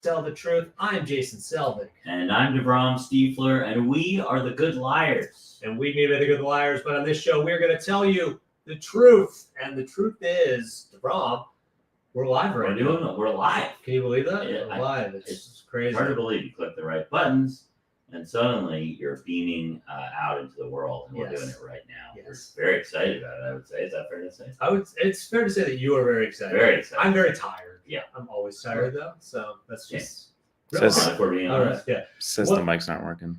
tell the truth. I'm Jason Selvig. And I'm DeBrom Stiefler, and we are the Good Liars. And we may be the Good Liars, but on this show, we're going to tell you the truth. And the truth is, DeBrom, we're live right now. We're live. Can you believe that? Yeah, we're live. It's crazy. Hard to believe. You click the right buttons, and suddenly you're beaming out into the world, and we're doing it right now. Yes. We're very excited about it, I would say. Is that fair to say? It's fair to say that you are very excited. Very excited. I'm very tired. Yeah. I'm always tired, though, so that's just... Says, if we're being honest. Yeah. Says the mic's not working.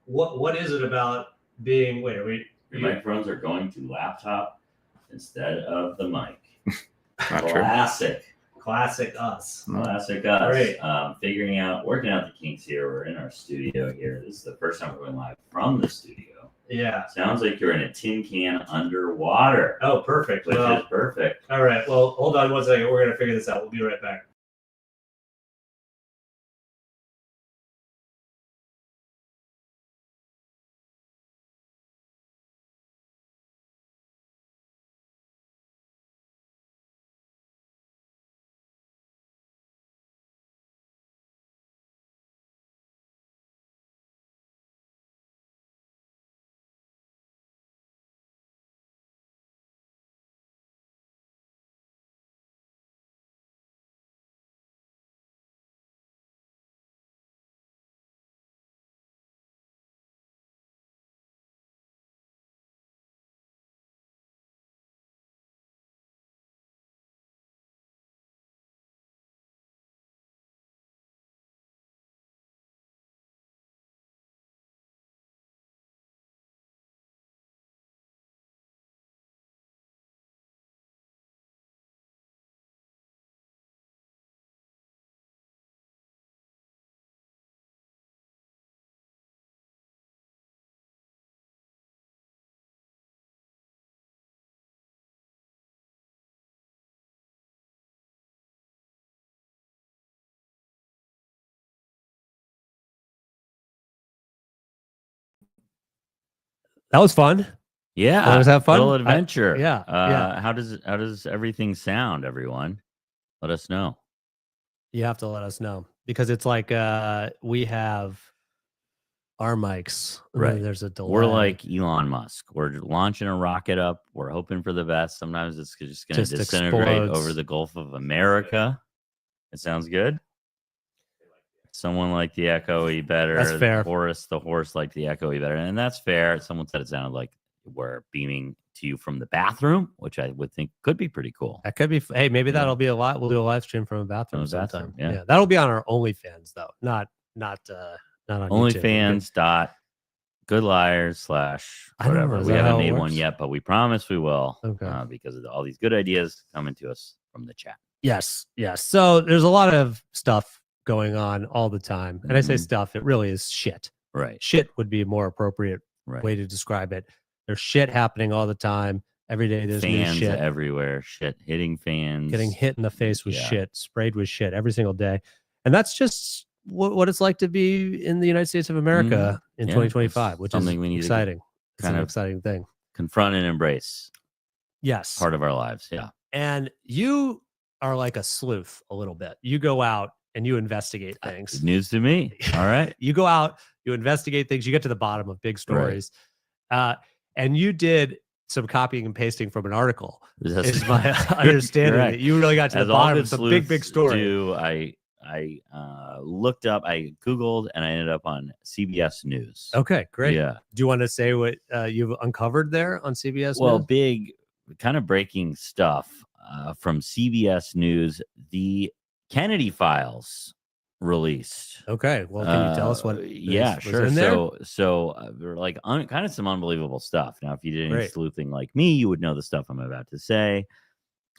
What is it about being... Wait, are we... Your microphones are going to laptop instead of the mic. Not Classic. True. Classic us. Classic us. Great. Working out the kinks here. We're in our studio here. This is the first time we're going live from the studio. Yeah. Sounds like you're in a tin can underwater. Oh, perfect. Which is perfect. All right. Well, hold on one second. We're going to figure this out. We'll be right back. That was fun. Yeah, always have fun. Little adventure. Yeah. How does everything sound, everyone? Let us know. You have to let us know because it's like we have our mics. Right. There's a delay. We're like Elon Musk. We're launching a rocket up. We're hoping for the best. Sometimes it's just going to disintegrate explodes over the Gulf of America. It sounds good. Someone liked the echoey better. That's fair. The horse liked the echoey better. And that's fair. Someone said it sounded like we're beaming to you from the bathroom, which I would think could be pretty cool. That could be. Hey, maybe that'll be a lot. We'll do a live stream from a bathroom sometime. Yeah. That'll be on our OnlyFans though, not on OnlyFans Good Liars / whatever. We haven't made one yet, but we promise we will. Okay. Because of all these good ideas coming to us from the chat. Yes. So there's a lot of stuff going on all the time. And I say stuff, it really is shit. Right. Shit would be a more appropriate way to describe it. There's shit happening all the time. Every day there's fans new shit everywhere. Shit hitting fans. Getting hit in the face with shit, sprayed with shit every single day. And that's just what it's like to be in the United States of America in 2025, which is we need exciting. It's an exciting thing. Confront and embrace. Yes. Part of our lives. Yeah. And you are like a sleuth a little bit. You go out and you investigate things. Good news to me. All right. You go out, you investigate things, you get to the bottom of big stories. And you did some copying and pasting from an article. Is my understanding that you really got to the bottom of some big story. I looked up, I Googled, and I ended up on CBS News. Okay, great. Yeah. Do you want to say what you've uncovered there on CBS Well, News? big kind of breaking stuff from CBS News. The Kennedy files released. Okay. Well, can you tell us what? Sure. In there? So like kind of some unbelievable stuff. Now, if you did any sleuthing like me, you would know the stuff I'm about to say.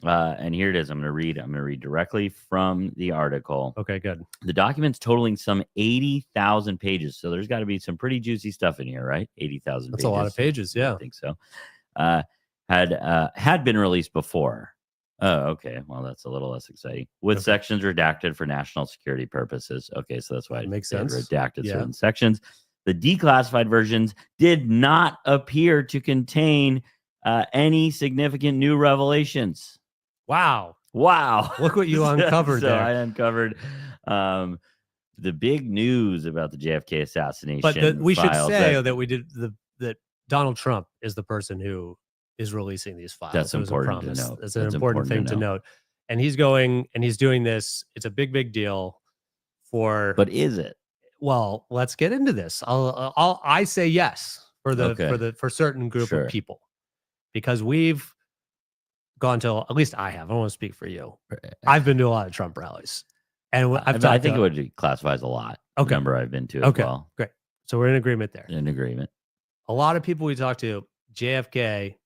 And here it is. I'm going to read directly from the article. Okay, good. The documents totaling some 80,000 pages. So there's got to be some pretty juicy stuff in here, right? 80,000 pages. That's a lot of pages. Yeah. I think so. Had been released before. Oh, okay. Well, that's a little less exciting. With sections redacted for national security purposes. Okay, so that's why it makes sense. Redacted certain sections. The declassified versions did not appear to contain any significant new revelations. Wow. Wow. Look what you uncovered so there. I uncovered The big news about the JFK assassination. But we should say that Donald Trump is the person who is releasing these files. That's important to note. That's an important thing to note. And he's going and he's doing this. It's a big deal for. But is it? Well, let's get into this. I say yes for certain group of people, because we've gone to, at least I have. I don't want to speak for you. I've been to a lot of Trump rallies. And I think it would classify as a lot. Okay. Number I've been to as well. Great. So we're in agreement there. In agreement. A lot of people we talk to, JFK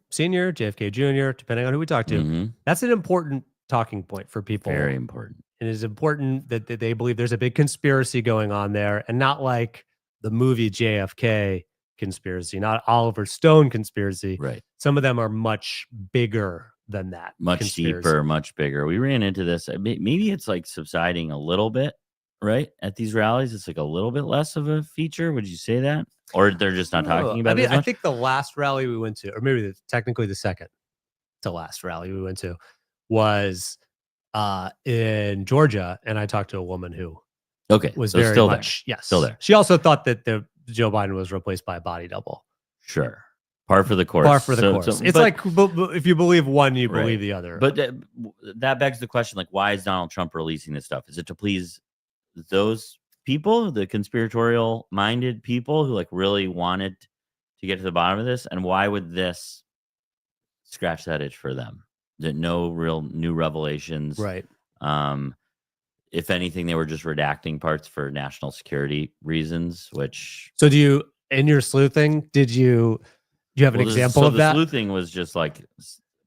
Senior, JFK Junior, depending on who we talk to, that's an important talking point for people. Very important. It is important that they believe there's a big conspiracy going on there, and not like the movie JFK conspiracy, not Oliver Stone conspiracy. Right. Some of them are much bigger than that. Much deeper, much bigger. We ran into this. Maybe it's like subsiding a little bit, right? At these rallies, it's like a little bit less of a feature. Would you say that? Or they're just not talking about it? I think the last rally we went to, or maybe technically the second to last rally we went to, was in Georgia. And I talked to a woman who was very still much, there. Yes, still there. She also thought that Joe Biden was replaced by a body double. Sure. Par for the course. Par for the course. It's like, if you believe one, you believe the other. But that begs the question, like, why is Donald Trump releasing this stuff? Is it to please those people, the conspiratorial-minded people who like really wanted to get to the bottom of this? And why would this scratch that itch for them? That no real new revelations. Right. If anything, they were just redacting parts for national security reasons, which... So do you, in your sleuthing, do you have an example of that? The sleuthing was just like,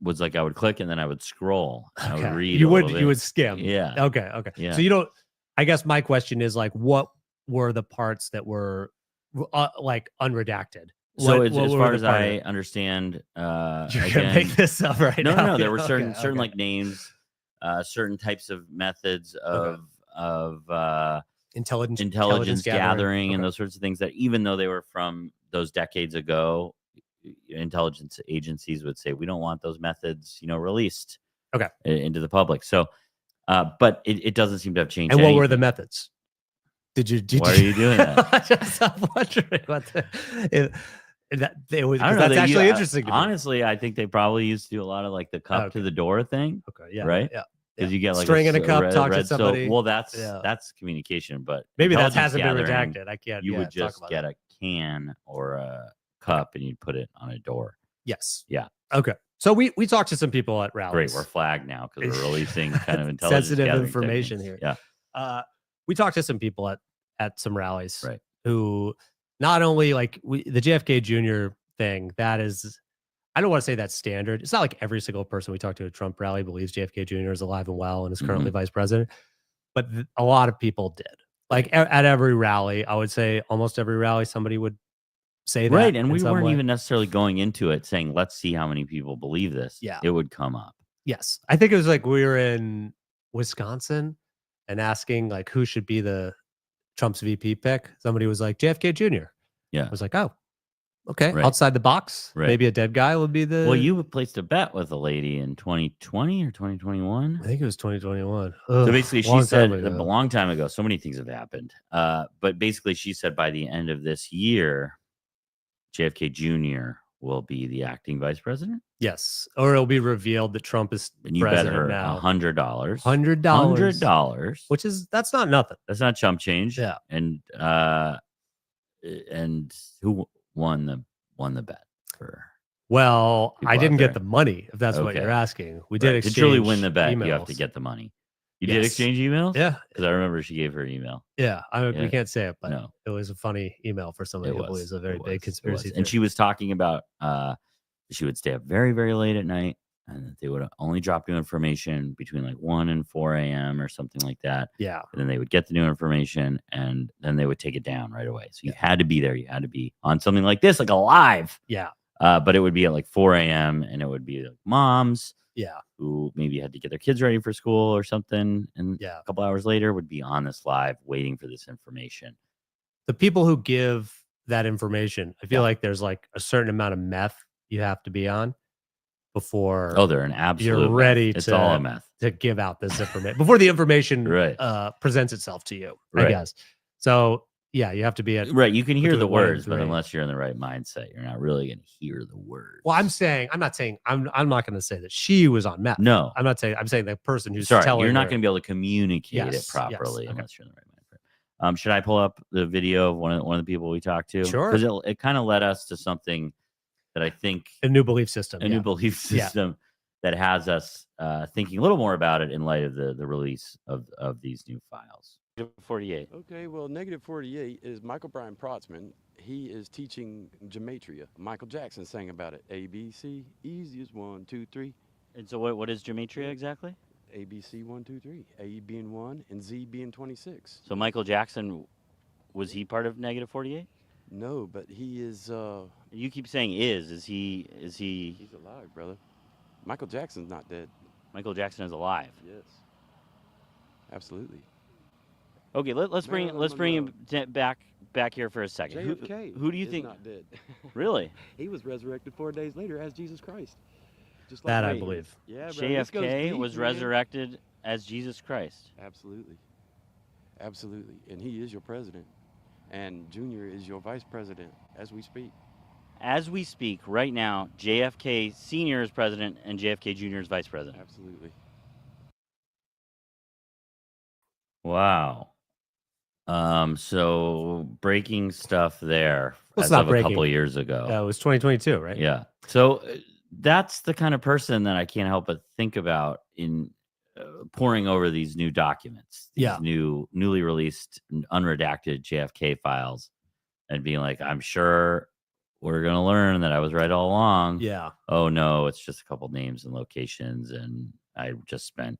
I would click and then I would scroll. And I would read. You would skim. Yeah. Okay. Yeah. So you don't, I guess my question is like, what were the parts that were like unredacted? So as far as I understand, you're gonna make this up right now. No. There were certain like names, certain types of methods of intelligence gathering and those sorts of things that, even though they were from those decades ago, intelligence agencies would say we don't want those methods, released into the public. So, but it doesn't seem to have changed. And what were the methods? Why are you doing that? I'm wondering what that's actually interesting to me. Honestly, I think they probably used to do a lot of like the cup to the door thing. Okay. Yeah. Right. Yeah. Because you get like string in a cup, talk to somebody. Well, that's communication, but maybe that hasn't been redacted. I can't. You would just get a can or a cup and you'd put it on a door. Yes. Yeah. Okay. So we talked to some people at rallies. Great. We're flagged now because we're releasing kind of intelligence sensitive information techniques. here. Yeah. We talked to some people at some rallies, right? Who not only like the JFK Jr. thing, that is, I don't want to say that's standard. It's not like every single person we talk to at a Trump rally believes JFK Jr. is alive and well and is currently vice president, but a lot of people did. Like at every rally, I would say almost every rally, somebody would say that. Right, and we weren't even necessarily going into it saying, let's see how many people believe this. Yeah. It would come up. Yes. I think it was like we were in Wisconsin and asking like who should be the Trump's VP pick. Somebody was like JFK Jr. Yeah. I was like, oh, okay. Right. Outside the box. Right. Maybe a dead guy would be the... Well, you placed a bet with a lady in 2020 or 2021. I think it was 2021. So basically she said a long time ago, so many things have happened. But basically she said by the end of this year, JFK Jr. will be the acting vice president. Yes. Or it'll be revealed that Trump is and you bet her now. $100. $100. Which is, that's not nothing. That's not chump change. Yeah. And who won the bet for? Well, I didn't get the money, if that's what you're asking. We did exchange to truly win the bet, emails. you have to get the money. You did exchange emails? Yeah. Because I remember she gave her email. Yeah. We can't say it, but it was a funny email for somebody who believes a very big conspiracy theory. And she was talking about she would stay up very, very late at night and that they would only drop new information between like 1 and 4 a.m. or something like that. Yeah. And then they would get the new information and then they would take it down right away. So you had to be there. You had to be on something like this, like a live. Yeah. But it would be at like 4 a.m. and it would be like moms. Yeah. Who maybe had to get their kids ready for school or something. And a couple hours later would be on this live waiting for this information. The people who give that information, I feel like there's like a certain amount of meth you have to be on before they're an absolute you're ready meth. It's all a meth. to give out this information, before the information Right. presents itself to you, I Right. guess. So yeah, you have to be at right. You can hear the between 1 and words, but 3. unless you're in the right mindset, you're not really going to hear the words. Well, I'm not going to say that she was on meth. No, I'm saying the person who's sorry, telling you're not her. going to be able to communicate it Yes, properly yes, okay. unless you're in the right mindset. Should I pull up the video of one of the people we talked to? Sure. Because it kind of led us to something that I think A new belief system. new belief system that has us thinking a little more about it in light of the release of these new files. 48. Okay, well, negative 48 is Michael Brian Protzman. He is teaching gematria. Michael Jackson sang about it. A, B, C, easy as 1, 2, 3. And so what is gematria exactly? A, B, C, 1, 2, 3. A being 1 and Z being 26. So Michael Jackson, was he part of negative 48? No, but he is. You keep saying is he? He's alive, brother. Michael Jackson's not dead. Michael Jackson is alive. Yes. Absolutely. Okay, let's bring him back here for a second. JFK Who do you is think? not dead. Really? He was resurrected 4 days later as Jesus Christ. Just That I me. believe. Yeah, bro, this goes JFK deep, was man. resurrected as Jesus Christ. Absolutely. Absolutely. And he is your president. And Junior is your vice president as we speak. As we speak right now, JFK Sr. is president and JFK Jr. is vice president. Absolutely. Wow. So breaking stuff there Well, it's as not of a breaking. couple years ago. It was 2022, right? Yeah. So that's the kind of person that I can't help but think about in pouring over these new documents, these newly released, unredacted JFK files, and being like, I'm sure we're going to learn that I was right all along. Yeah. Oh, no, it's just a couple names and locations. And I just spent,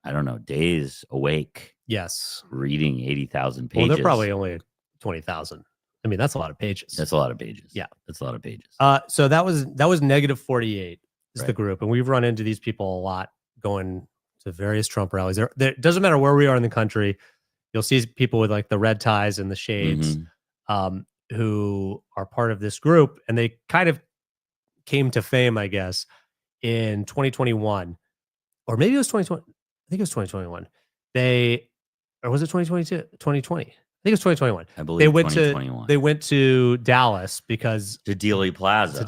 I don't know, days awake. Yes. Reading 80,000 pages. Well, they're probably only 20,000. I mean, that's a lot of pages. That's a lot of pages. Yeah. That's a lot of pages. So that was negative 48 is Right. the group. And we've run into these people a lot going to various Trump rallies. There doesn't matter where we are in the country. You'll see people with like the red ties and the shades who are part of this group. And they kind of came to fame, I guess, in 2021. Or maybe it was 2020. I think it was 2021. Or was it 2022? 2020. I think it was 2021. I believe they went to Dallas because to Dealey Plaza.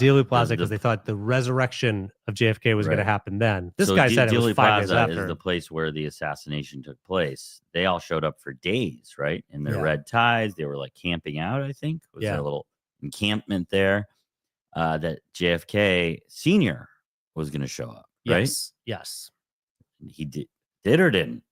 Because they thought the resurrection of JFK was going to happen then. This guy said it was 5 days after. Is the place where the assassination took place. They all showed up for days, right? In their Yeah. red ties. They were like camping out, I think. Was there a little encampment there that JFK Sr. was going to show up, right? Yes. He did or didn't?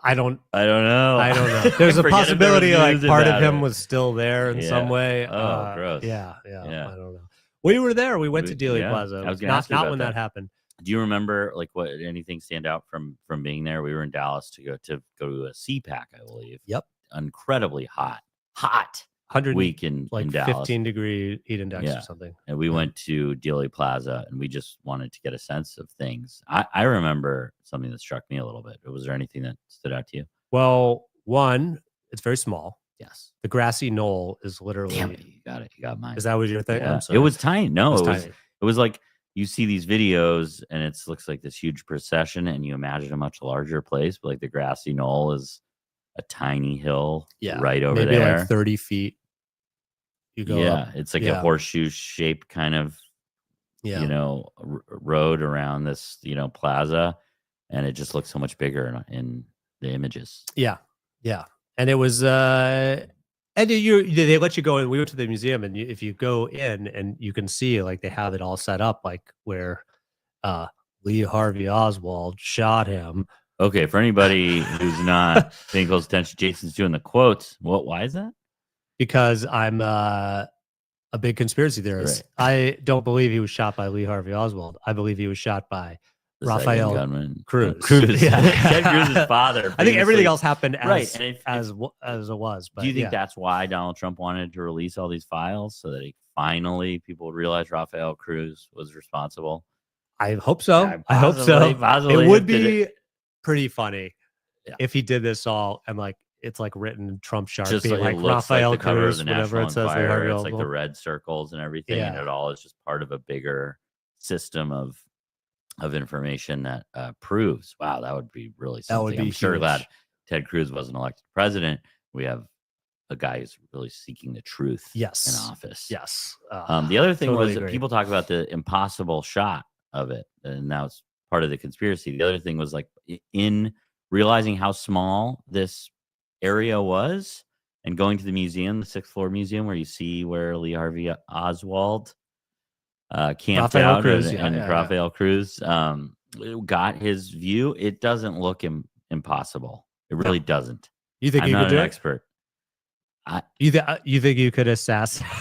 I don't know. There's a possibility like part of him was still there in some way. Oh, gross. Yeah. I don't know. We were there. We went to Dealey Plaza. I was gonna ask you about when that happened. Do you remember like what anything stand out from being there? We were in Dallas to go to a CPAC, I believe. Yep. Incredibly hot 100 week in Dallas. 15-degree heat index or something. And we went to Dealey Plaza and we just wanted to get a sense of things. I remember something that struck me a little bit. Was there anything that stood out to you? Well, one, it's very small. Yes. The grassy knoll is literally. Damn it, you got it. You got mine. Is that what your thing? Yeah. I'm sorry. It was tiny. No, it was like you see these videos and it looks like this huge procession and you imagine a much larger place, but like the grassy knoll is a tiny hill right over maybe there. Like 30 feet. You go up. It's like a horseshoe shaped kind of road around this, plaza. And it just looks so much bigger in the images. Yeah. And it was and they let you go in. We went to the museum, and if you go in and you can see like they have it all set up like where Lee Harvey Oswald shot him. Okay, for anybody who's not paying close attention, Jason's doing the quotes. Why is that? Because I'm a big conspiracy theorist. Right. I don't believe he was shot by Lee Harvey Oswald. I believe he was shot by Rafael Cruz. Ted Cruz's father. I think everything else happened as it was. But do you think that's why Donald Trump wanted to release all these files so that people would realize Rafael Cruz was responsible? I hope so. Yeah, I hope so. Possibly It would be pretty funny if he did this all and like it's like written in Trump Sharpie, just like it looks Rafael like the cover Cruz, of the whenever National it says Enquirer. It's like the red circles and everything, and it all is just part of a bigger system of information that proves. Wow, that would be really something. That would be I'm sure huge. glad Ted Cruz wasn't elected president. We have a guy who's really seeking the truth in office. Yes. The other thing totally was that agree. people talk about the impossible shot of it, and now it's part of the conspiracy. The other thing was like in realizing how small this area was and going to the museum, the 6th floor museum, where you see where Lee Harvey Oswald camped Rafael out Cruz, and Rafael Cruz got his view. It doesn't look impossible. It really doesn't. You think I'm you not could do an it? expert. You think you could assassinate?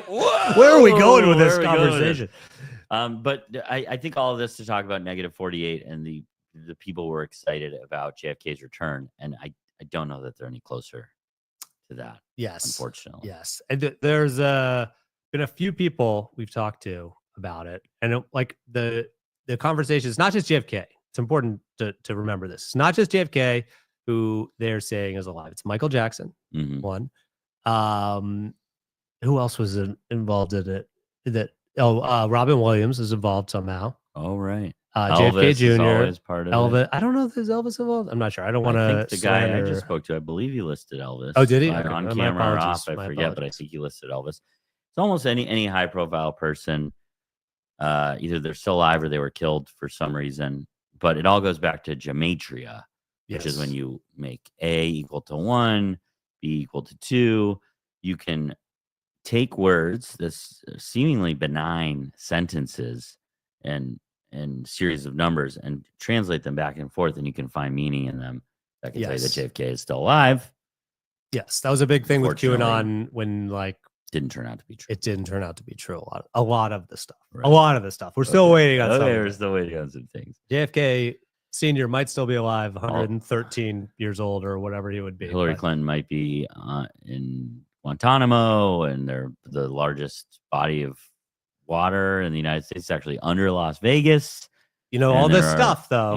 Where are we going with this conversation? But I think all of this to talk about -48 and the people were excited about JFK's return, and I don't know that they're any closer to that. Yes, unfortunately. Yes, and there's been a few people we've talked to about it, and like the conversation is not just JFK. It's important to remember this. It's not just JFK who they're saying is alive. It's Michael Jackson, one. Who else was involved in it? Robin Williams is involved somehow. Oh, right. JFK Jr. is always part of Elvis. it. I don't know if there's Elvis involved. I'm not sure. I don't want to. I think the guy I just spoke to, I believe he listed Elvis. Oh, did he? On camera or off, I forget, but I think he listed Elvis. It's almost any high profile person. Either they're still alive or they were killed for some reason. But it all goes back to gematria, which is when you make A equal to 1, B equal to 2. You can take words, this seemingly benign sentences and series of numbers, and translate them back and forth, and you can find meaning in them. That can tell you that JFK is still alive. Yes, that was a big thing with QAnon when didn't turn out to be true. It didn't turn out to be true. A lot of the stuff. Right. A lot of the stuff. We're still waiting on. We're still waiting on some things. JFK Senior might still be alive, 113 years old or whatever he would be. Hillary Clinton might be in Guantanamo, and they're the largest body of water in the United States, actually under Las Vegas. All this stuff though,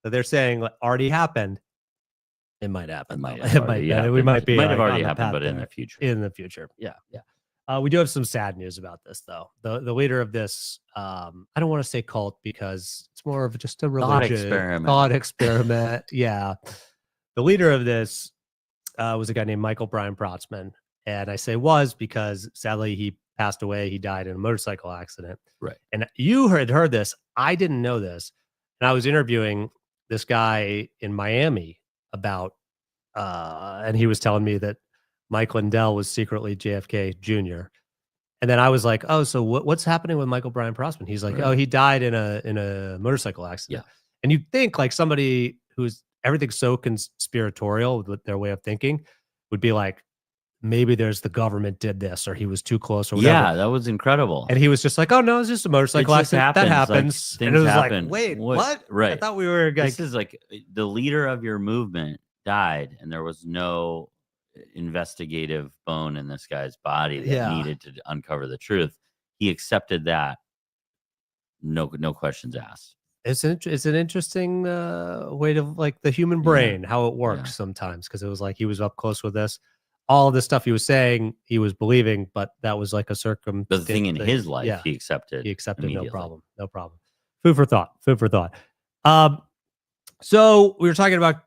that they're saying already happened. It might happen. We might have already happened, but in the future. In the future, yeah. We do have some sad news about this, though. The leader of this, I don't want to say cult because it's more of just a religion thought experiment. Yeah, the leader of this was a guy named Michael Brian Protzman, and I say was because sadly he passed away. He died in a motorcycle accident. Right. And you had heard this. I didn't know this, and I was interviewing this guy in Miami about, and he was telling me that Mike Lindell was secretly JFK Jr. And then I was like, oh, so what's happening with Michael Brian Protzman? He's like, oh, he died in a motorcycle accident. Yeah. And you'd think like somebody who's everything's so conspiratorial with their way of thinking would be like, maybe there's the government did this or he was too close or whatever. Yeah, that was incredible. And he was just like, oh, no, it's just a motorcycle accident. That happens. Like, and it was happen. Like, wait, what? Right. I thought we were this is like the leader of your movement died and there was no investigative bone in this guy's body that needed to uncover the truth. He accepted that. No questions asked. It's an interesting way to like the human brain, how it works sometimes. Cause it was like, he was up close with this, all of the stuff he was saying, he was believing, but that was like a circumstance. The thing in his life, he accepted. No problem. Food for thought. So we were talking about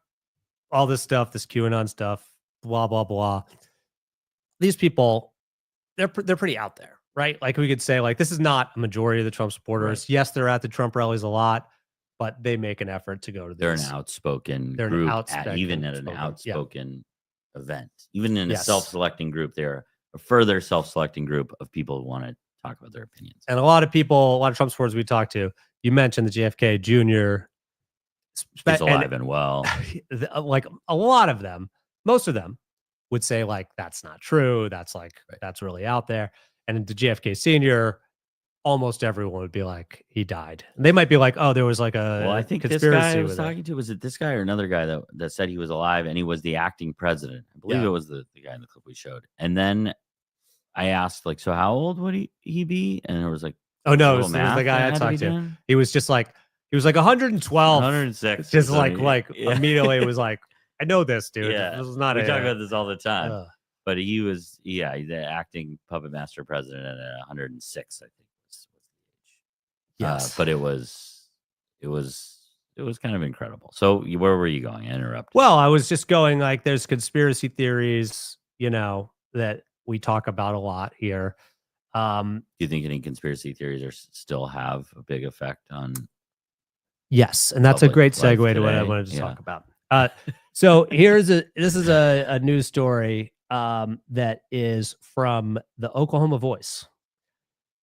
all this stuff, this QAnon stuff, blah, blah, blah. These people, they're pretty out there, right? Like we could say like, this is not a majority of the Trump supporters. Right. Yes, they're at the Trump rallies a lot, but they make an effort to go to this. They're an outspoken group, even at an outspoken event. Even in a self-selecting group, they're a further self-selecting group of people who want to talk about their opinions. And a lot of Trump supporters we talked to, you mentioned the JFK Jr. He's alive and well. Like a lot of them, most of them would say like, that's not true. That's like, that's really out there. And the JFK Senior, almost everyone would be like, he died. And they might be like, oh, there was like I think conspiracy this guy I was talking to, was it this guy or another guy that said he was alive and he was the acting president? I believe it was the guy in the clip we showed. And then I asked like, so how old would he be? And there was like, oh no, it was the guy I talked to. He was just like, he was like 112, 106. just like immediately it was like, I know this, dude. Yeah, This is not we a, talk about this all the time. uh, But he was, he's the acting puppet master president at 106, I think was the age. yes. But it was kind of incredible. So where were you going? I interrupted. Well, I was just going like there's conspiracy theories, that we talk about a lot here. Do you think any conspiracy theories still have a big effect on? Yes, and that's a public great life segue to what I today? wanted to Yeah. talk about. So this is a news story that is from the Oklahoma Voice.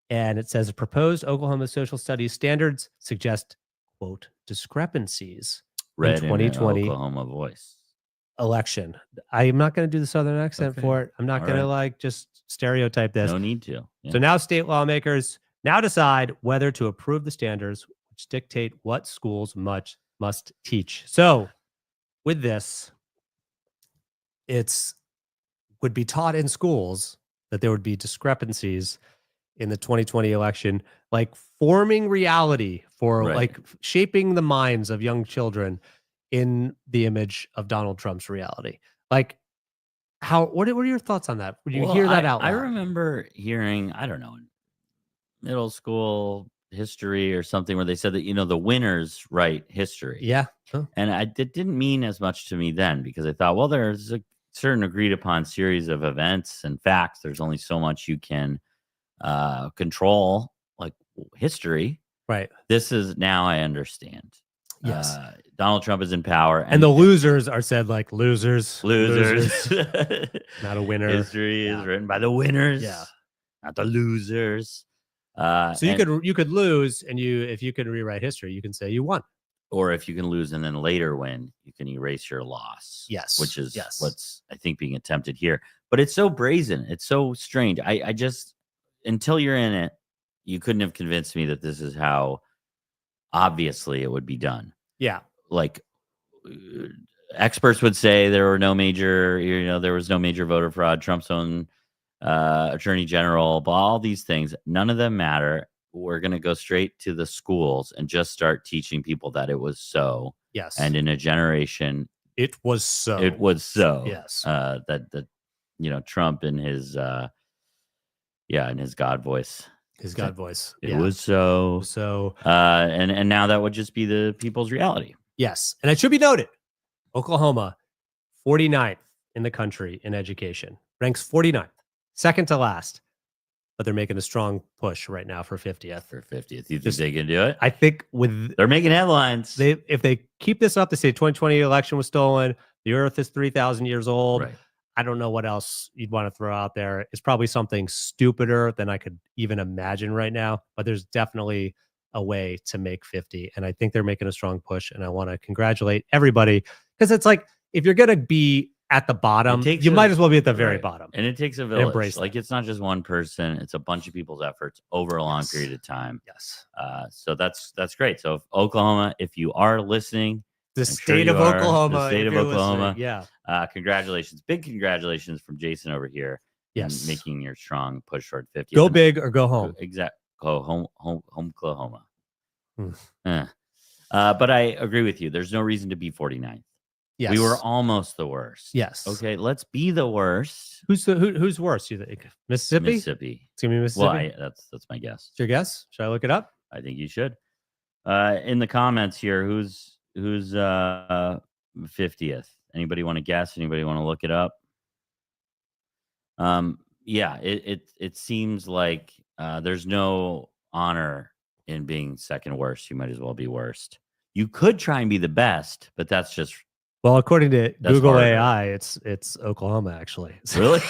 And it says proposed Oklahoma social studies standards suggest, quote, discrepancies Read in 2020 Oklahoma Voice. election. I am not going to do the Southern accent Okay. for it. I'm not All going to right. like just stereotype this. No need to. Yeah. So now state lawmakers now decide whether to approve the standards which dictate what schools must teach. So with this, would be taught in schools that there would be discrepancies in the 2020 election, like forming reality for Right. like shaping the minds of young children in the image of Donald Trump's reality. Like what are your thoughts on that? Would you hear that out loud? I remember hearing, I don't know, in middle school history or something where they said that, the winners write history. Yeah. Huh. And it didn't mean as much to me then because I thought, well, there's a certain agreed upon series of events and facts. There's only so much you can control, like history. Right. This is now I understand. Yes. Donald Trump is in power. And the losers are said like losers. Not a winner. History is written by the winners. Yeah. Not the losers. So you could lose, and if you could rewrite history, you can say you won. Or if you can lose and then later win, you can erase your loss. Yes. Which is what's I think being attempted here. But it's so brazen. It's so strange. I just until you're in it, you couldn't have convinced me that this is how obviously it would be done. Yeah. Like experts would say there was no major voter fraud, Trump's own attorney general, all these things. None of them matter. We're going to go straight to the schools and just start teaching people that it was so. Yes. And in a generation, it was so. It was so. Yes. That Trump in his in his God voice. His God voice. It was so. So and now that would just be the people's reality. Yes. And it should be noted, Oklahoma, 49th in the country in education. Ranks 49th. Second to last. But they're making a strong push right now for 50th. For 50th. You think they can do it? I think they're making headlines. If they keep this up, they say 2020 election was stolen. The earth is 3,000 years old. Right. I don't know what else you'd want to throw out there. It's probably something stupider than I could even imagine right now. But there's definitely a way to make 50. And I think they're making a strong push. And I want to congratulate everybody. Because it's like, if you're going to be at the bottom, you might as well be at the very bottom. And it takes a village. Embrace like it's not just one person, it's a bunch of people's efforts over a long period of time. Yes. So that's great. So Oklahoma, if you are listening, the state of Oklahoma. Yeah. Congratulations. Big congratulations from Jason over here. Yes. Making your strong push toward 50. Go big or go home. Exactly. Go home, Oklahoma. But I agree with you. There's no reason to be 49th. Yes. We were almost the worst. Yes. Okay, let's be the worst. Who's worse, you think? Mississippi? Mississippi. It's going to be Mississippi? Well, that's my guess. It's your guess? Should I look it up? I think you should. In the comments here, who's 50th? Anybody want to guess? Anybody want to look it up? Yeah, it seems like there's no honor in being second worst. You might as well be worst. You could try and be the best, but that's just well, according to Google harder. AI, it's Oklahoma actually. Really?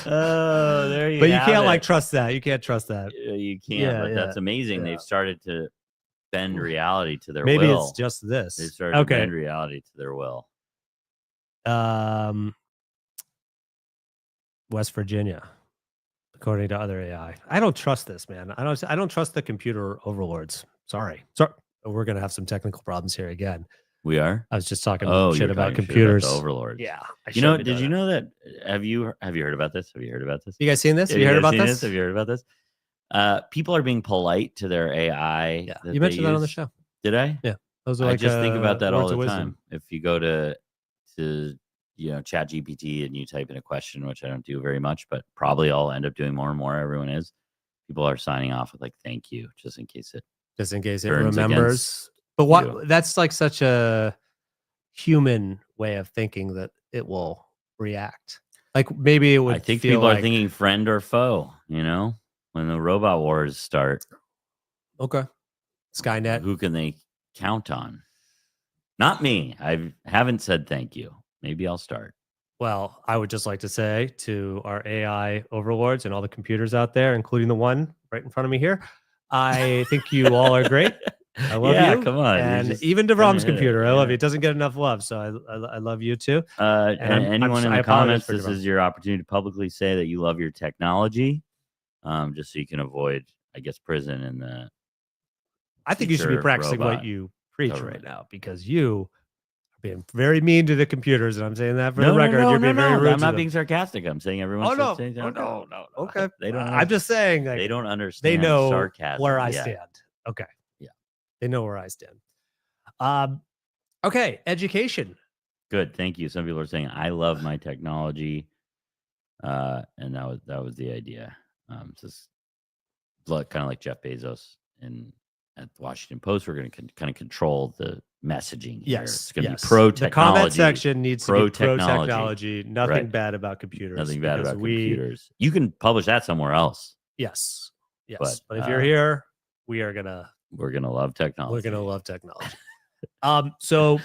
Oh, there you go. But you can't like trust that. You can't trust that. You can't. But that's amazing. Yeah. They've started to bend reality to their Maybe will. it's just this. They started to bend reality to their will. West Virginia, according to other AI. I don't trust this, man. I don't trust the computer overlords. Sorry. We're gonna have some technical problems here again. We are. I was just talking shit about computers. About the overlords. Yeah. Did you know that? Have you heard about this? Have you heard about this? You guys seen this? Have you heard about this? Have you heard about this? People are being polite to their AI. Yeah. You mentioned that on the show. Did I? Yeah. Those are I like just think about that all words the of wisdom. time. If you go to Chat GPT and you type in a question, which I don't do very much, but probably I'll end up doing more and more. Everyone is. People are signing off with like "thank you," just in case it turns remembers. against But what you. that's like such a human way of thinking that it will react. Like maybe it would. I think feel people are like, thinking friend or foe. When the robot wars start, okay, Skynet. who can they count on? Not me. I haven't said thank you. Maybe I'll start. Well, I would just like to say to our AI overlords and all the computers out there, including the one right in front of me here, I think you all are great. I love Yeah, you. come on. And even DeVrom's computer, I love you. Yeah. It doesn't get enough love, so I love you too. And anyone in I the apologize comments, for this DeVrom. is your opportunity to publicly say that you love your technology, just so you can avoid, I guess, prison and the. I think you should be future practicing what robot you preach government. right now, because you are being very mean to the computers, and I'm saying that for No, the record. no, You're being very rude. I'm to not them. being sarcastic. I'm saying everyone Oh should no! say Oh, no. Okay, They don't. I'm just saying. Like, They don't understand. they know sarcasm where I yet. stand. Okay. Yeah. They know where I stand. Okay. Education. Good. Thank you. Some people are saying I love my technology. And that was the idea. Just kind of like Jeff Bezos at the Washington Post. We're going to kind of control the messaging here. Yes. It's going to yes. be pro technology. The comment section needs to be pro technology. technology. Nothing Right. bad about computers. Nothing bad because about computers. You can publish that somewhere else. Yes. Yes. But, But if you're here, we're going to love technology. We're going to love technology. So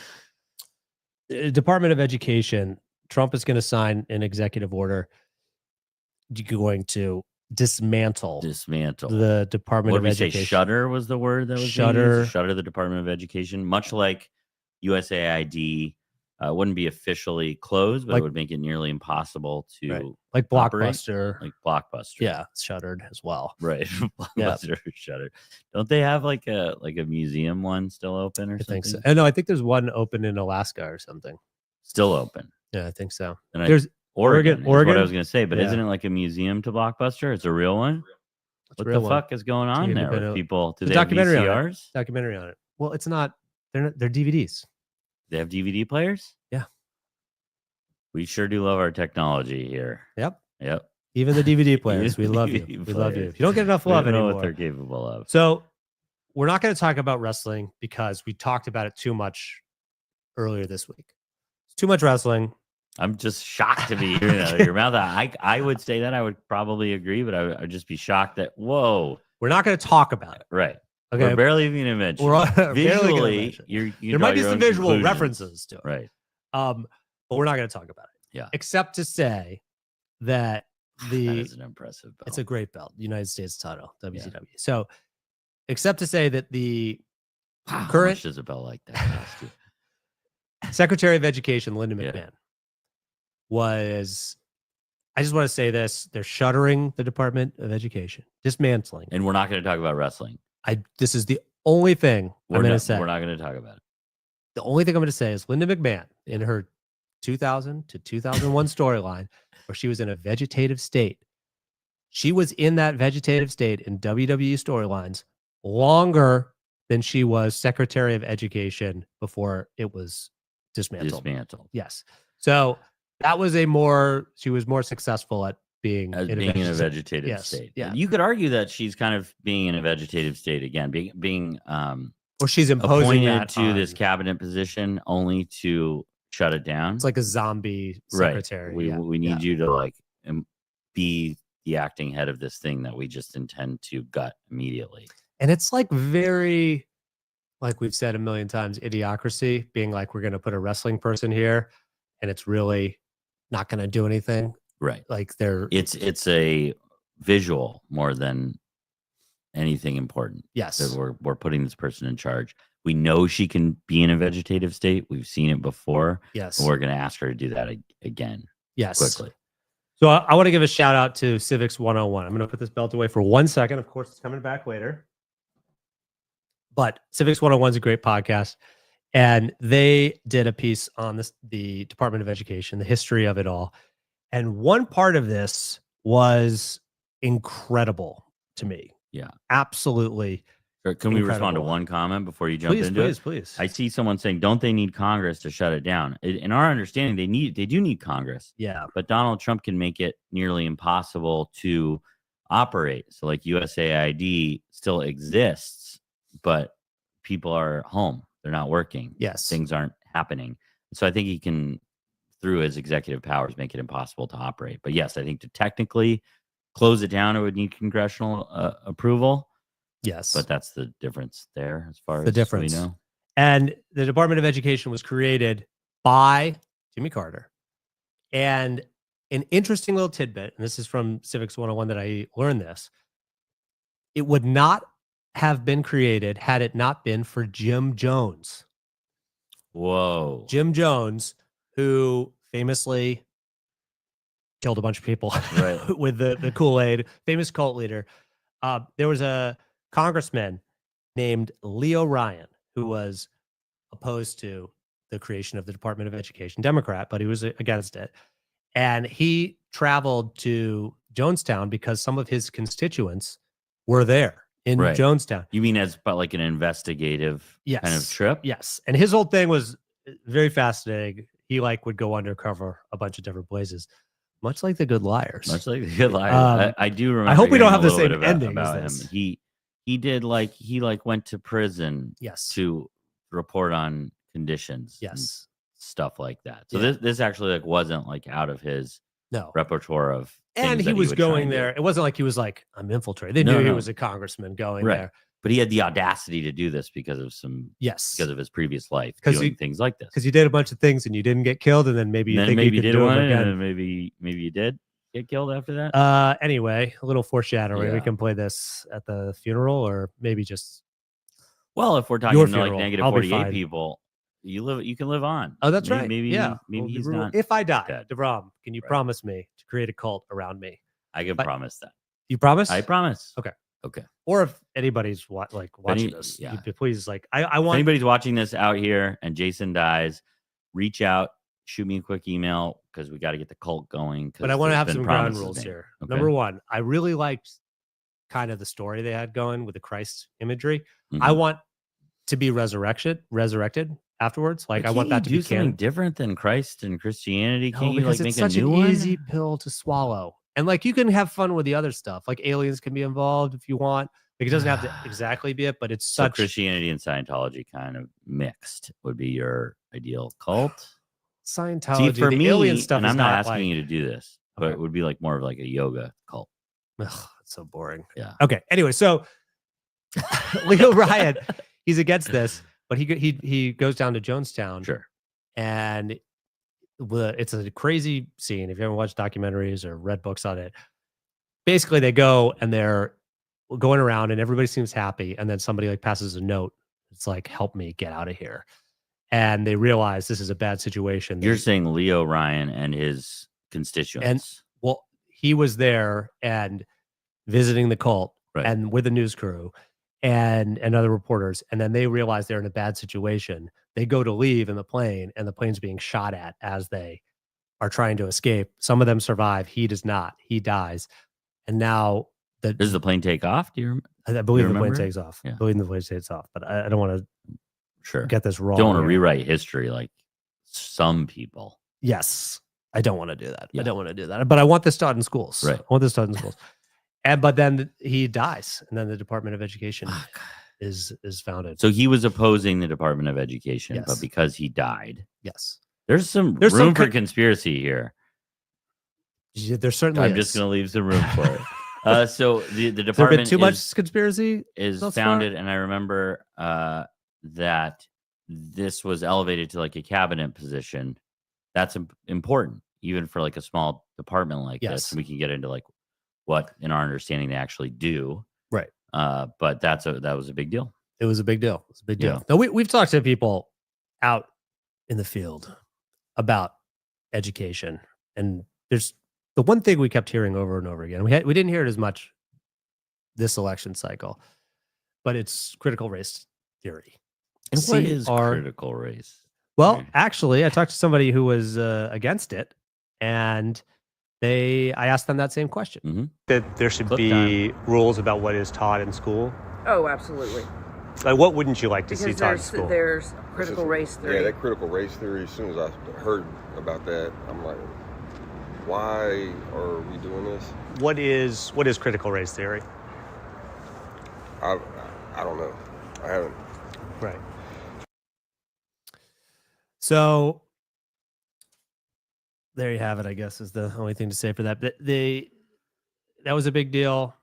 Department of Education, Trump is going to sign an executive order going to dismantle the Department What of did we say? Education. Shutter was the word that was Shutter. Shutter the Department of Education, much like USAID. Wouldn't be officially closed, but it would make it nearly impossible to like Blockbuster. operate. Like Blockbuster. Yeah, it's shuttered as well. Right. Blockbuster shuttered. Don't they have like a museum one still open or something? I think so. No, I think there's one open in Alaska or something. Still open. Yeah, I think so. And there's Oregon. Oregon. What I was going to say, but isn't it like a museum to Blockbuster? It's a real one. What the fuck is going on there with people? Do they have VCRs? Documentary on it. Well, it's not. They're DVDs. They have DVD players? Yeah. We sure do love our technology here. Yep. Yep. Even the DVD players. We love you. We love you. If you don't get enough love anymore. Know what they're capable of. So we're not going to talk about wrestling because we talked about it too much earlier this week. It's too much wrestling. I'm just shocked to be hearing that out of your mouth. I would say that. I would probably agree, but I would just be shocked that, whoa. We're not going to talk about it. Right. Okay. We're barely even going to mention it. Visually, there might be some visual references to it. Right. But we're not going to talk about it. Yeah. Except to say that that is an impressive belt. It's a great belt. United States title, WCW. Yeah. So, except to say that the current... How much does a belt like that cost you? Secretary of Education, Linda McMahon, was... I just want to say this. They're shuttering the Department of Education. Dismantling. And we're not going to talk about wrestling. This is the only thing I'm going to say. We're not going to talk about it. The only thing I'm going to say is Linda McMahon, in her 2000 to 2001 storyline, where she was in a vegetative state. She was in that vegetative state in WWE storylines longer than she was Secretary of Education before it was dismantled. Yes. So that was she was more successful at being in a vegetative state. Yeah. You could argue that she's kind of being in a vegetative state again, being or she's imposing appointed to this cabinet position only to shut it down. It's like a zombie secretary. Right. We need you to like be the acting head of this thing that we just intend to gut immediately. And it's like very, like we've said a million times, idiocracy, being like, we're going to put a wrestling person here and it's really not going to do anything. Right. Like it's a visual more than anything important. Yes. That we're putting this person in charge. We know she can be in a vegetative state. We've seen it before. Yes. And we're going to ask her to do that again. Yes. Quickly. So I want to give a shout out to Civics 101. I'm going to put this belt away for 1 second. Of course, it's coming back later. But Civics 101 is a great podcast. And they did a piece on the Department of Education, the history of it all. And one part of this was incredible to me. Yeah. Absolutely Can we respond to one comment before you jump into it? Please. I see someone saying, "Don't they need Congress to shut it down?" In our understanding, they do need Congress. Yeah, but Donald Trump can make it nearly impossible to operate. So, like USAID still exists, but people are home; they're not working. Yes, things aren't happening. So, I think he can, through his executive powers, make it impossible to operate. But yes, I think to technically close it down, it would need congressional approval. Yes. But that's the difference there as far the as difference. we know. And the Department of Education was created by Jimmy Carter. And an interesting little tidbit, and this is from Civics 101 that I learned this, it would not have been created had it not been for Jim Jones. Whoa. Jim Jones, who famously killed a bunch of people with the Kool-Aid, famous cult leader. There was a congressman named Leo Ryan who was opposed to the creation of the Department of Education, Democrat, but he was against it. And he traveled to Jonestown because some of his constituents were there in Jonestown. You mean as like an investigative kind of trip? Yes. And his whole thing was very fascinating. He would go undercover a bunch of different places, much like the Good Liars. Much like the Good Liars. I do remember. I hope we don't have the same ending about him. He did he went to prison to report on conditions. Yes. Stuff like that. So this actually wasn't out of his repertoire of things. And he was going there. It wasn't like he was I'm infiltrated. They knew he was a congressman going there. But he had the audacity to do this because of because of his previous life doing things like this. Because you did a bunch of things and you didn't get killed, and then maybe you think you did one, and then maybe you did get killed after that. Anyway, a little foreshadowing. We can play this at the funeral, or maybe just. Well, if we're talking negative 48 people, you can live on. Oh, that's right. Maybe he's not. If I die, dead. DeVrom, can you promise me to create a cult around me? I can promise that. You promise? I promise. Okay. Or if anybody's watching this, please, I want. If anybody's watching this out here and Jason dies, reach out, shoot me a quick email because we got to get the cult going. But I want to have some ground rules here. Okay. Number one, I really liked kind of the story they had going with the Christ imagery. Mm-hmm. I want to be resurrected afterwards. I want that to be something different than Christ and Christianity. Can't you make a new one? It's such an easy pill to swallow. And you can have fun with the other stuff. Aliens can be involved if you want. It doesn't have to exactly be it, but it's such. So Christianity and Scientology kind of mixed would be your ideal cult. Scientology, for the me, alien stuff. And I'm not asking you to do this, but it would be more of a yoga cult. Ugh, it's so boring. Yeah. Okay. Anyway, so Leo Ryan, he's against this, but he goes down to Jonestown. Sure. And it's a crazy scene. If you haven't watched documentaries or read books on it, basically they go and they're going around and everybody seems happy. And then somebody passes a note. It's help me get out of here. And they realize this is a bad situation. You're saying Leo Ryan and his constituents. And he was there and visiting the cult and with the news crew and other reporters. And then they realize they're in a bad situation. They go to leave in the plane and the plane's being shot at as they are trying to escape. Some of them survive. He does not. He dies. And now does the plane take off? Do you remember? I believe the plane takes off. Yeah. I believe the plane takes off, but I don't want to get this wrong. Don't want to rewrite history like some people. Yes. I don't want to do that. Yeah. I don't want to do that. But I want this taught in schools. Right. I want this taught in schools. But then he dies. And then the Department of Education is founded. So he was opposing the Department of Education, but because he died. Yes. There's some room for conspiracy here. Yeah, there certainly I'm just going to leave some room for it. So the department there been too much conspiracy is founded. And I remember that this was elevated to a cabinet position. That's important, even for a small department like this. We can get into what, in our understanding, they actually do. Right. But that was a big deal. It was a big deal. It's a big deal. Now, we've talked to people out in the field about education, and there's the one thing we kept hearing over and over again. We didn't hear it as much this election cycle, but it's critical race theory. And what is critical race? Well, actually, I talked to somebody who was against it, and I asked them that same question. Mm-hmm. That there should be rules about what is taught in school Oh, absolutely. Like, what wouldn't you like to see Because taught in school? there's critical race theory. Yeah, that critical race theory, as soon as I heard about that, I'm like, why are we doing this? What is critical race theory? I don't know. I haven't. Right. So there you have it, I guess, is the only thing to say for that. But that was a big deal.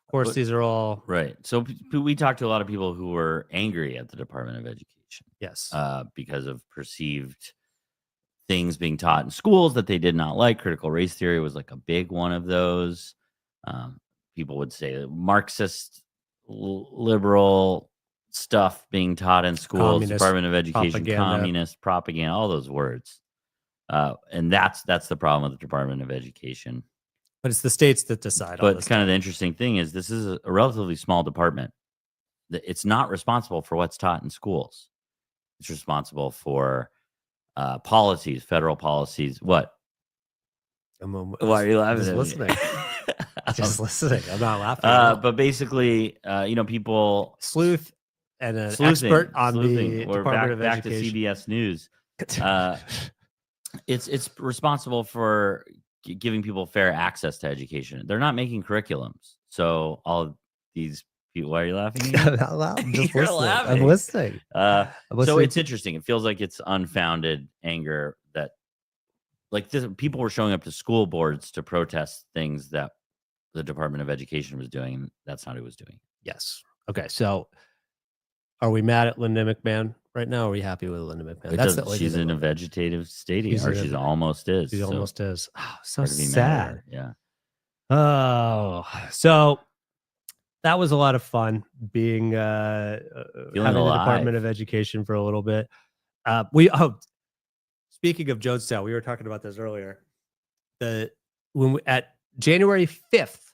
Of course, these are all right. So we talked to a lot of people who were angry at the Department of Education. Yes. Because of perceived things being taught in schools that they did not like. Critical race theory was like a big one of those. People would say that Marxist, liberal stuff being taught in schools, Communist Department of Education, propaganda. communist propaganda, all those words. And that's the problem with the Department of Education. But it's the states that decide. But kind of the interesting thing is this is a relatively small department. It's not responsible for what's taught in schools. It's responsible for policies, federal policies. What? Why are you laughing? Just listening. Just listening. I'm not laughing. But basically, people sleuth and an sleuthing, expert on sleuthing. the We're Department of back to Education. CBS News. It's responsible for giving people fair access to education. They're not making curriculums. So all of these people, why are you laughing? I'm just You're listening. laughing. I'm listening. So it's interesting. It feels like it's unfounded anger that people were showing up to school boards to protest things that the Department of Education was doing. And that's not who was doing. Yes. Okay. So are we mad at Linda McMahon right now? Or are we happy with Linda McMahon? She's in a vegetative state, She's or she's almost is. She almost is. Oh, so hard to be mad at sad. her. Yeah. Oh, so that was a lot of fun being having the Department of Education for a little bit. Speaking of Jonestown, we were talking about this earlier. At January 5th,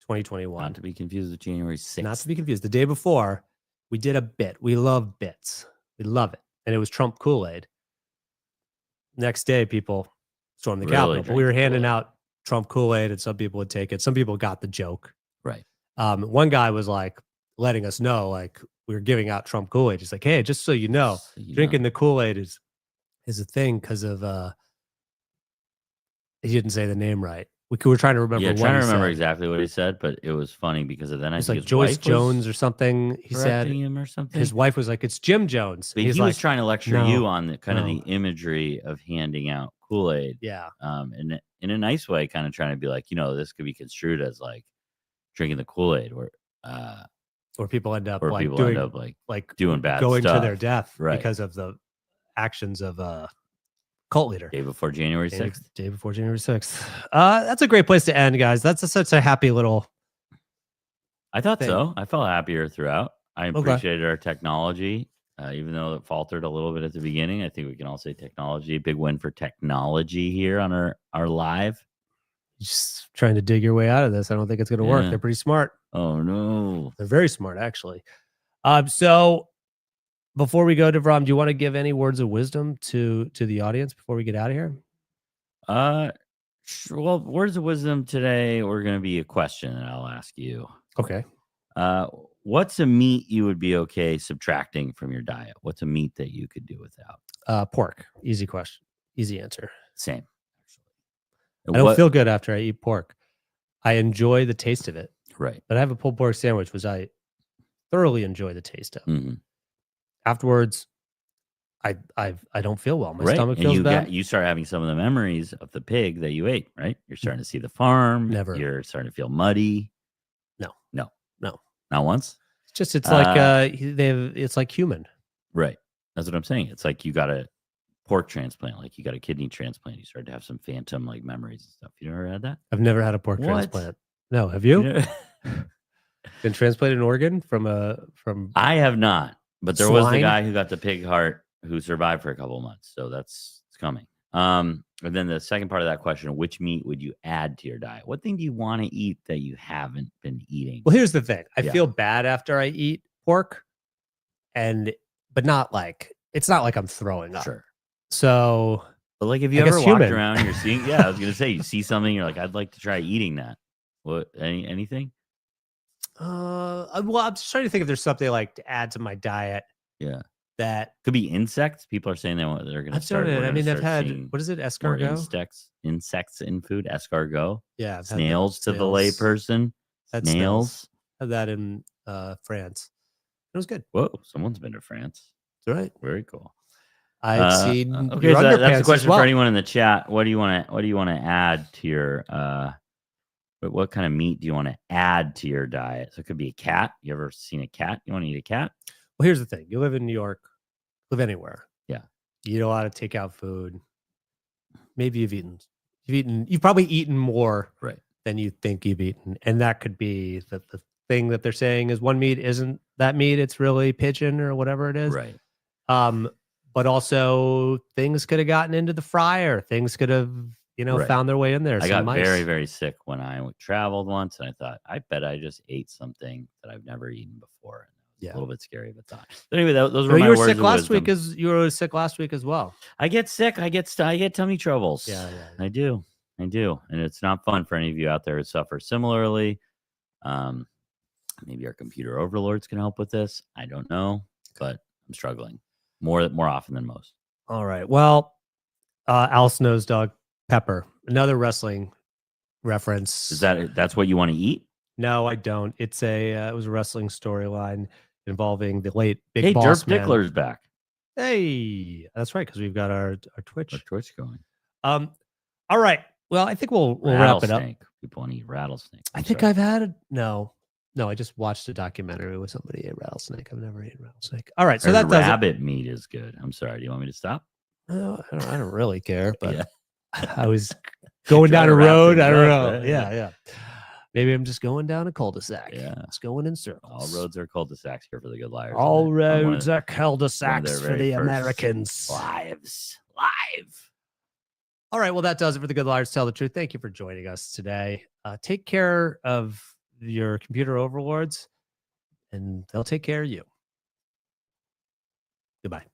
2021. Not to be confused with January 6th. Not to be confused. The day before, we did a bit. We love bits. We love it. And it was Trump Kool-Aid. Next day, people stormed the Capitol. But we were handing out Trump Kool-Aid, and some people would take it. Some people got the joke. Right. One guy was like letting us know, like, we were giving out Trump Kool-Aid. He's like, hey, just so you know, drinking the Kool-Aid is a thing because of he didn't say the name right. We were trying to remember. Yeah, trying to remember exactly what he said, but it was funny because then I think like Joyce Jones or something. He said him or something. His wife was like, "It's Jim Jones." But he was trying to lecture you on the kind of the imagery of handing out Kool-Aid. Yeah. And in a nice way, kind of trying to be like, this could be construed as like drinking the Kool-Aid, or people end up doing bad going stuff. to their death right. because of the actions of cult leader. Day before January 6th. Day before January 6th. That's a great place to end, guys. That's such a happy little I thought so. I felt happier throughout. I appreciated our technology, even though it faltered a little bit at the beginning. I think we can all say technology. Big win for technology here on our live. Just trying to dig your way out of this. I don't think it's going to work. They're pretty smart. Oh, no. They're very smart, actually. So before we go, DeVrom, do you want to give any words of wisdom to the audience before we get out of here? Well, words of wisdom today, we're going to be a question that I'll ask you. Okay. What's a meat you would be okay subtracting from your diet? What's a meat that you could do without? Pork. Easy question. Easy answer. Same. I don't feel good after I eat pork. I enjoy the taste of it. Right. But I have a pulled pork sandwich, which I thoroughly enjoy the taste of. Mm-hmm. Afterwards, I don't feel well. My stomach feels bad. You start having some of the memories of the pig that you ate, right? You're starting to see the farm. Never. You're starting to feel muddy. No. Not once? It's like it's like human. Right. That's what I'm saying. It's like you got a pork transplant, like you got a kidney transplant. You start to have some phantom like memories and stuff. You never had that? I've never had a pork transplant. No, have you? Been transplanted an organ from I have not, but there was the guy who got the pig heart who survived for a couple of months. So it's coming. And then the second part of that question, which meat would you add to your diet? What thing do you want to eat that you haven't been eating? Well, here's the thing. I feel bad after I eat pork, but not like, it's not like I'm throwing up. Sure. So, but like, if you ever walked around, you're seeing, I was going to say, you see something, you're like, I'd like to try eating that. What, anything? Well, I'm just trying to think if there's something like to add to my diet. Yeah. That could be insects. People are saying they're going to start. I mean, I've had, seeing what is it? more Escargot? insects in food. Escargot. Yeah. Snails to the layperson. Snails. Had that in France. It was good. Whoa, someone's been to France. That's right. Very cool. I've seen okay, so that's a question for anyone in the chat. What do you want to add to your what kind of meat do you want to add to your diet? So it could be a cat. You ever seen a cat? You want to eat a cat? Well, here's the thing. You live in New York, live anywhere. Yeah. You eat a lot of takeout food. Maybe you've probably eaten more than you think you've eaten. And that could be the thing that they're saying is one meat isn't that meat. It's really pigeon or whatever it is. Right. But also things could have gotten into the fryer. Things could have, found their way in there. I got very, very sick when I traveled once, and I thought, I bet I just ate something that I've never eaten before. Yeah, a little bit scary of a thought. But anyway, those were my words. You were sick last week as well. I get sick. I get tummy troubles. Yeah, I do, and it's not fun for any of you out there who suffer similarly. Maybe our computer overlords can help with this. I don't know, but I'm struggling more often than most. All right. Well, Alice Knows Dog Pepper, another wrestling reference. Is that's what you want to eat? No, I don't. It was a wrestling storyline involving the late Big Boss Man. Dirk Dickler's back. Hey, that's right, because we've got our Twitch. Our Twitch going. All right. Well, I think we'll wrap it up. People want to eat rattlesnake. I think I've had no. I just watched a documentary with somebody ate rattlesnake. I've never eaten rattlesnake. All right, so that rabbit meat is good. I'm sorry. Do you want me to stop? No, I don't really care, but I was going down a road. I don't know. Yeah. Maybe I'm just going down a cul-de-sac. Yeah, it's going in circles. All roads are cul-de-sacs here for the good liars. All roads are cul-de-sacs for the Americans. Live. All right, well, that does it for the Good Liars Tell the Truth. Thank you for joining us today. Take care of your computer overlords, and they'll take care of you. Goodbye.